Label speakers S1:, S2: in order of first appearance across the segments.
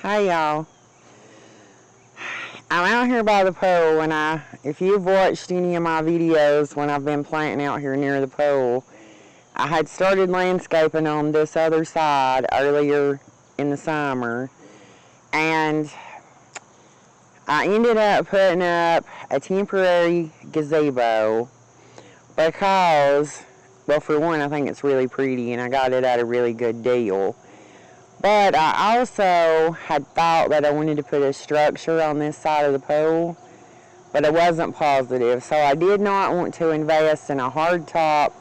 S1: Hey y'all, I'm out here by the pole, and if you've watched any of my videos when I've been planting out here near the pole, I had started landscaping on this other side earlier in the summer, and I ended up putting up a temporary gazebo because, well, for one, I think it's really pretty and I got it at a really good deal. But I also had thought that I wanted to put a structure on this side of the pole, but I wasn't positive. So I did not want to invest in a hardtop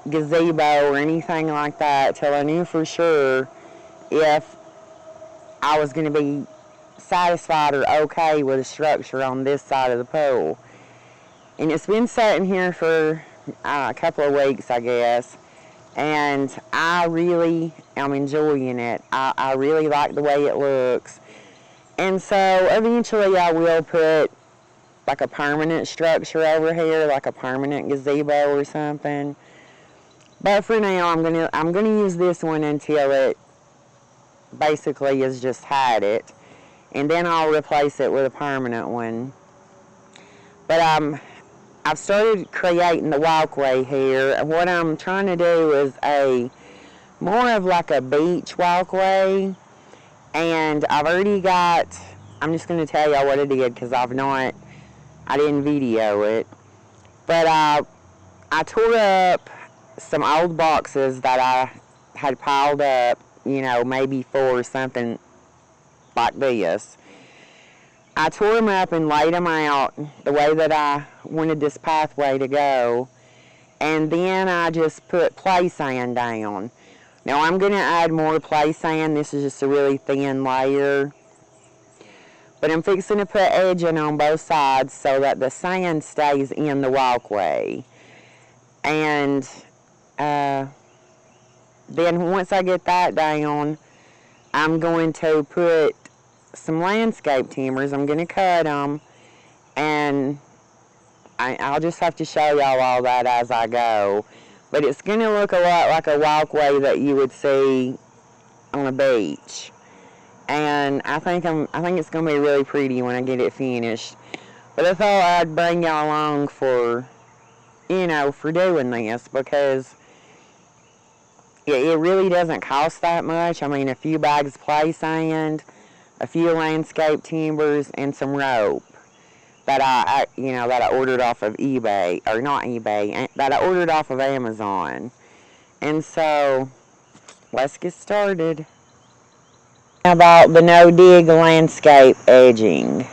S1: gazebo or anything like that till I knew for sure if I was going to be satisfied or okay with a structure on this side of the pole. And it's been sitting here for a couple of weeks, I guess. And I really am enjoying it. I really like the way it looks. And so eventually I will put like a permanent structure over here, like a permanent gazebo or something. But for now I'm gonna use this one until it basically has just had it. And then I'll replace it with a permanent one. But I've started creating the walkway here, and what I'm trying to do is more of like a beach walkway, and I've already got, I'm just going to tell y'all what I did because I didn't video it, but I tore up some old boxes that I had piled up, maybe for something like this. I tore them up and laid them out the way that I wanted this pathway to go, and then I just put play sand down. Now I'm going to add more play sand. This is just a really thin layer, but I'm fixing to put edging on both sides so that the sand stays in the walkway. And then once I get that down, I'm going to put some landscape timbers. I'm going to cut them, and I'll just have to show y'all all that as I go. But it's going to look a lot like a walkway that you would see on a beach. And I think it's going to be really pretty when I get it finished. But I thought I'd bring y'all along for doing this, because it really doesn't cost that much. I mean, a few bags of play sand, a few landscape timbers, and some rope that I ordered off of eBay, or not eBay, that I ordered off of Amazon. And so, let's get started. About the no-dig landscape edging.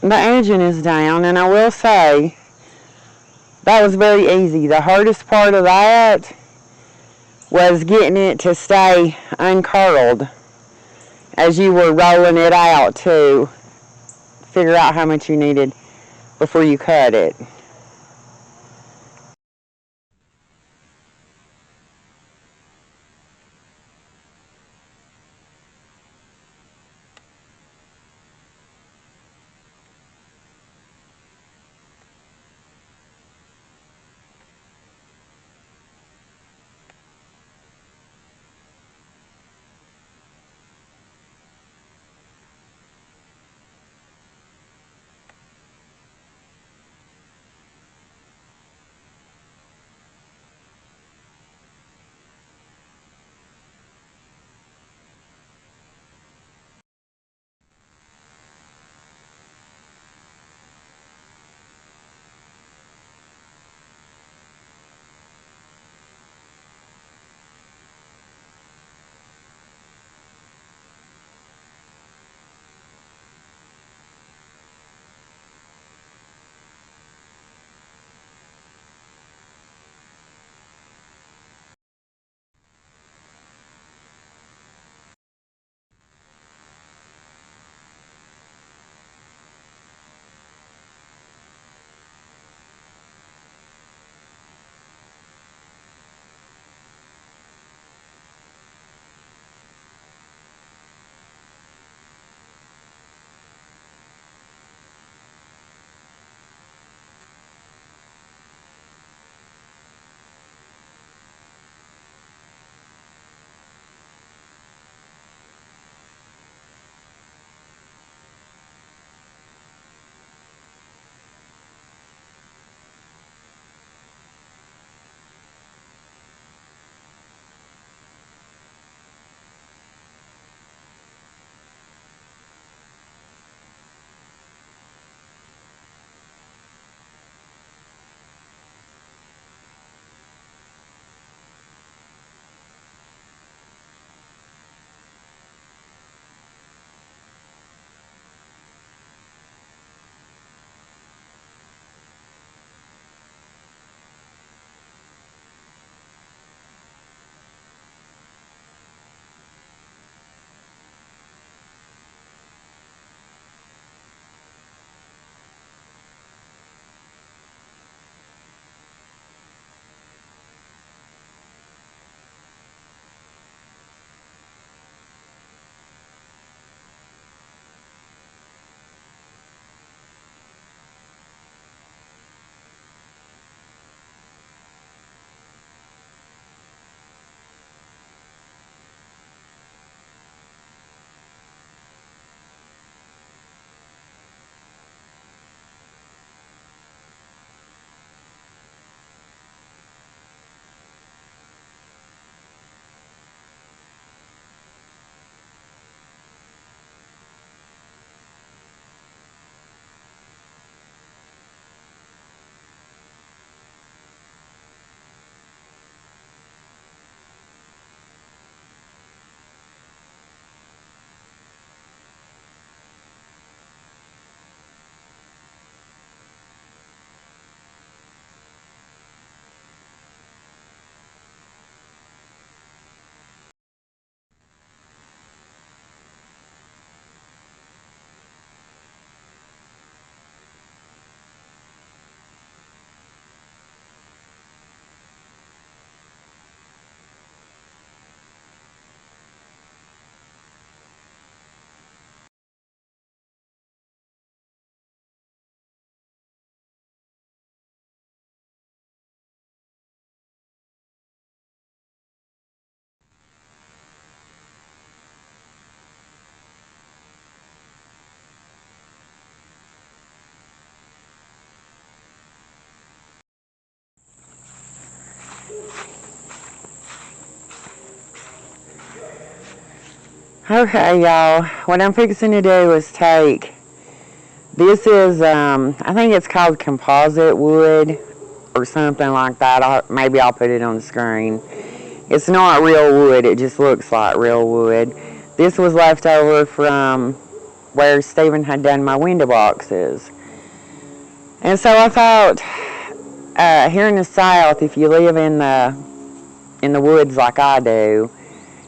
S1: The edging is down, and I will say that was very easy. The hardest part of that was getting it to stay uncurled as you were rolling it out to figure out how much you needed before you cut it. Okay, y'all, what I'm fixing to do is take, this is, I think it's called composite wood or something like that. Maybe I'll put it on the screen. It's not real wood, it just looks like real wood. This was left over from where Stephen had done my window boxes. And so I thought, here in the South, if you live in the woods like I do,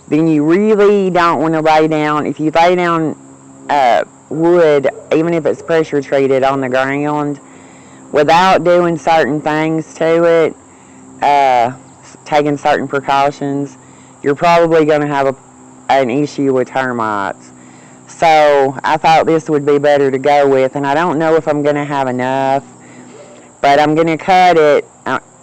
S1: then you really don't want to lay down. If you lay down wood, even if it's pressure treated on the ground, without doing certain things to it, taking certain precautions, you're probably going to have an issue with termites. So I thought this would be better to go with, and I don't know if I'm going to have enough, but I'm going to cut it.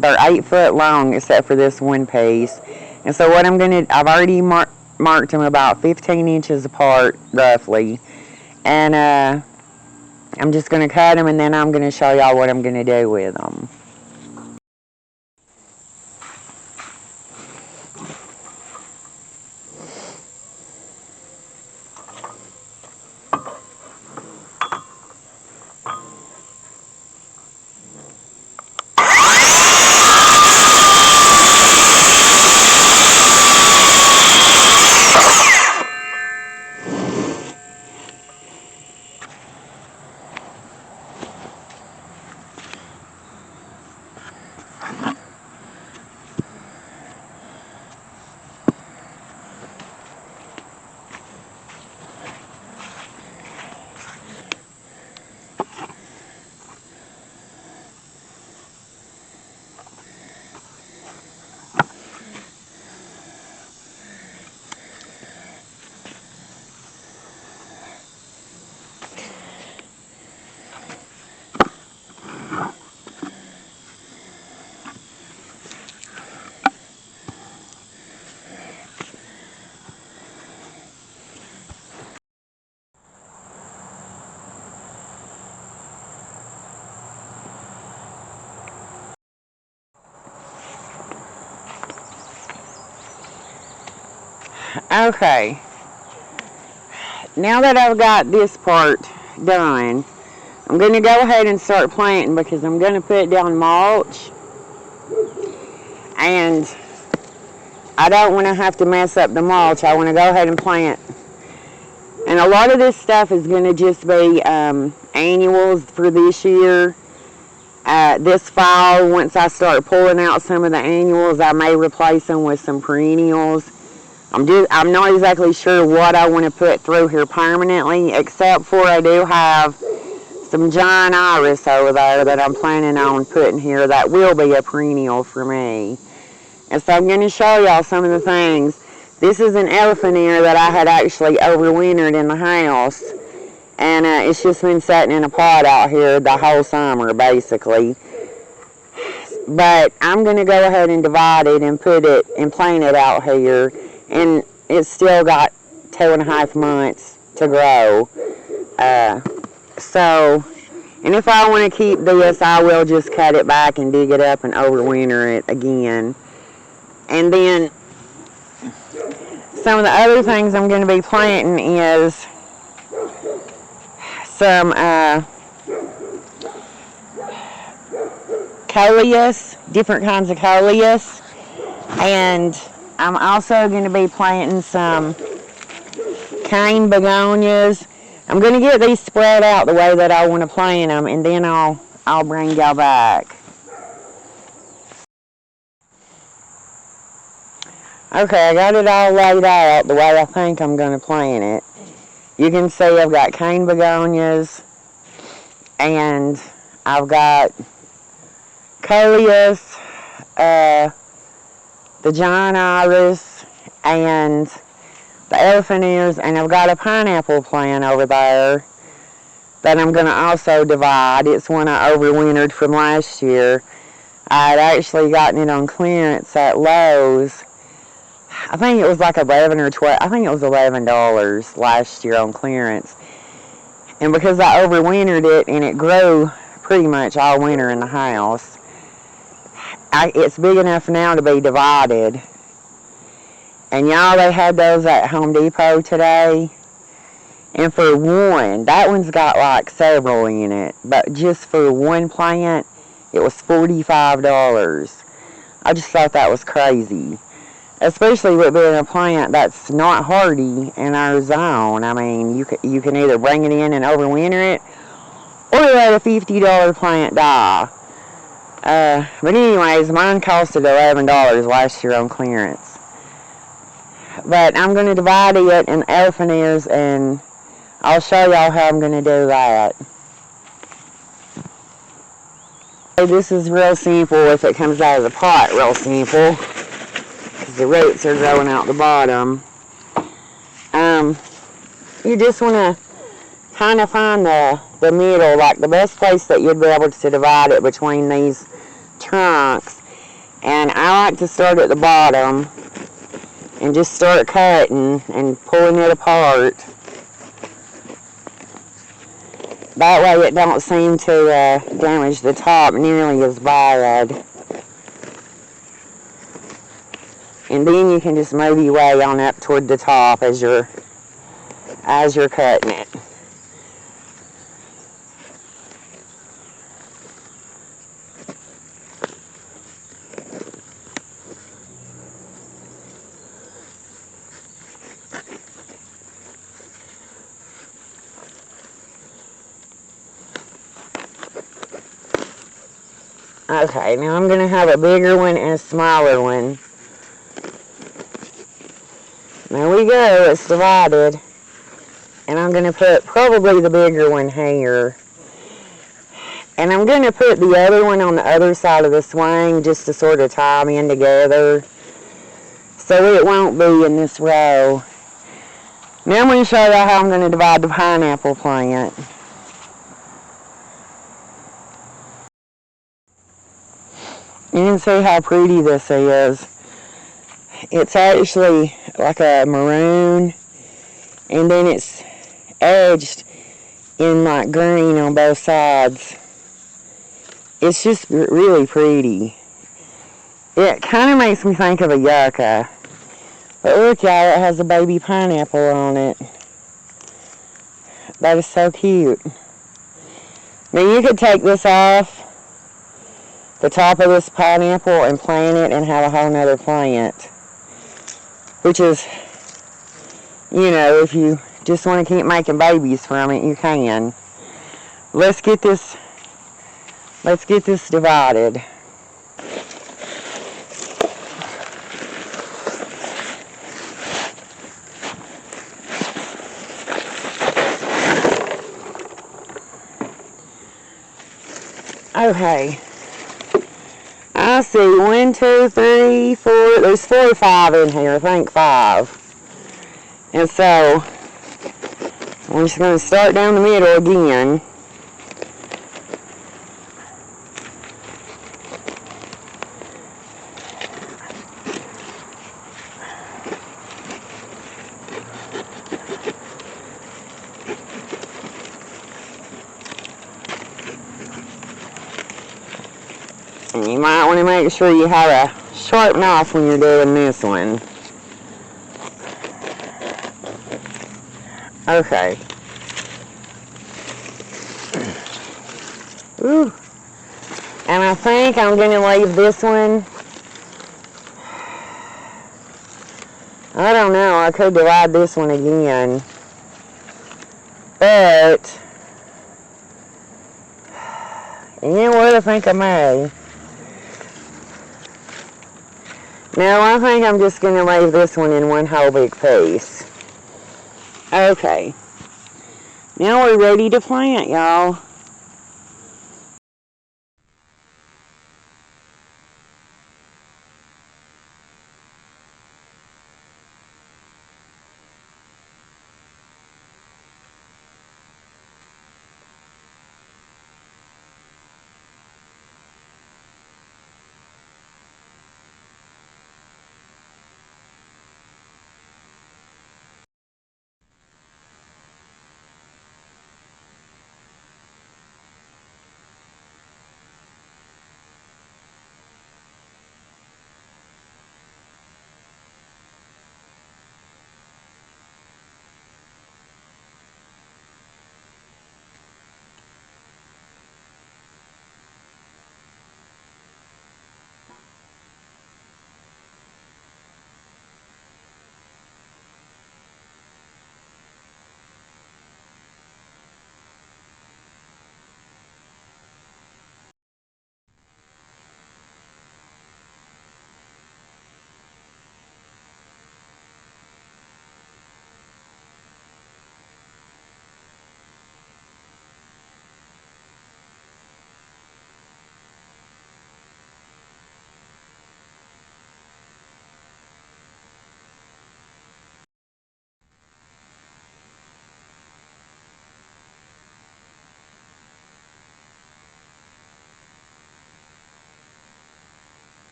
S1: They're 8 foot long except for this one piece. And so what I've already marked them about 15 inches apart, roughly. And I'm just going to cut them, and then I'm going to show y'all what I'm going to do with them. Okay, now that I've got this part done, I'm going to go ahead and start planting because I'm going to put down mulch, and I don't want to have to mess up the mulch. I want to go ahead and plant. And a lot of this stuff is going to just be annuals for this year. This fall, once I start pulling out some of the annuals, I may replace them with some perennials. I'm not exactly sure what I want to put through here permanently, except for I do have some giant iris over there that I'm planning on putting here that will be a perennial for me. And so I'm going to show y'all some of the things. This is an elephant ear that I had actually overwintered in the house. And it's just been sitting in a pot out here the whole summer, basically. But I'm going to go ahead and divide it and put it and plant it out here. And it's still got 2.5 months to grow. And if I want to keep this, I will just cut it back and dig it up and overwinter it again. And then some of the other things I'm going to be planting is some coleus, different kinds of coleus. And I'm also going to be planting some cane begonias. I'm going to get these spread out the way that I want to plant them, and then I'll bring y'all back. Okay, I got it all laid out the way I think I'm going to plant it. You can see I've got cane begonias, and I've got coleus, the giant iris, and the elephant ears, and I've got a pineapple plant over there that I'm going to also divide. It's one I overwintered from last year. I had actually gotten it on clearance at Lowe's. I think it was like 11 or 12. I think it was $11 last year on clearance. And because I overwintered it and it grew pretty much all winter in the house, it's big enough now to be divided. And y'all, they had those at Home Depot today. And for one, that one's got like several in it, but just for one plant, it was $45. I just thought that was crazy. Especially with being a plant that's not hardy in our zone. I mean, you can either bring it in and overwinter it, or let a $50 plant die. But anyways, mine costed $11 last year on clearance. But I'm going to divide it in elephant ears, and I'll show y'all how I'm going to do that. This is real simple if it comes out of the pot, real simple. Because the roots are growing out the bottom. You just want to kind of find the middle, like the best place that you'd be able to divide it between these trunks. And I like to start at the bottom and just start cutting and pulling it apart. That way it don't seem to damage the top nearly as bad. And then you can just move your way on up toward the top as you're cutting it. Okay, now I'm going to have a bigger one and a smaller one. There we go, it's divided. And I'm going to put probably the bigger one here. And I'm going to put the other one on the other side of the swing just to sort of tie them in together, so it won't be in this row. Now I'm going to show you how I'm going to divide the pineapple plant. You can see how pretty this is. It's actually like a maroon, and then it's edged in like green on both sides. It's just really pretty. It kind of makes me think of a yucca. But look, y'all, it has a baby pineapple on it. That is so cute. Now you could take this off the top of this pineapple and plant it and have a whole nother plant. Which is, you know, if you just want to keep making babies from it, you can. Let's get this divided. Okay. I see 1, 2, 3, 4. There's 4 or 5 in here. I think 5. And so we're just going to start down the middle again. And you might want to make sure you have a sharp knife when you're doing this one. Okay. Ooh. And I think I'm going to leave this one. I don't know. I could divide this one again. But, you know what? I think I may. No, I think I'm just going to leave this one in one whole big piece. Okay. Now we're ready to plant, y'all.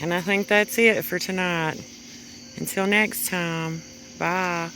S1: And I think that's it for tonight. Until next time, bye.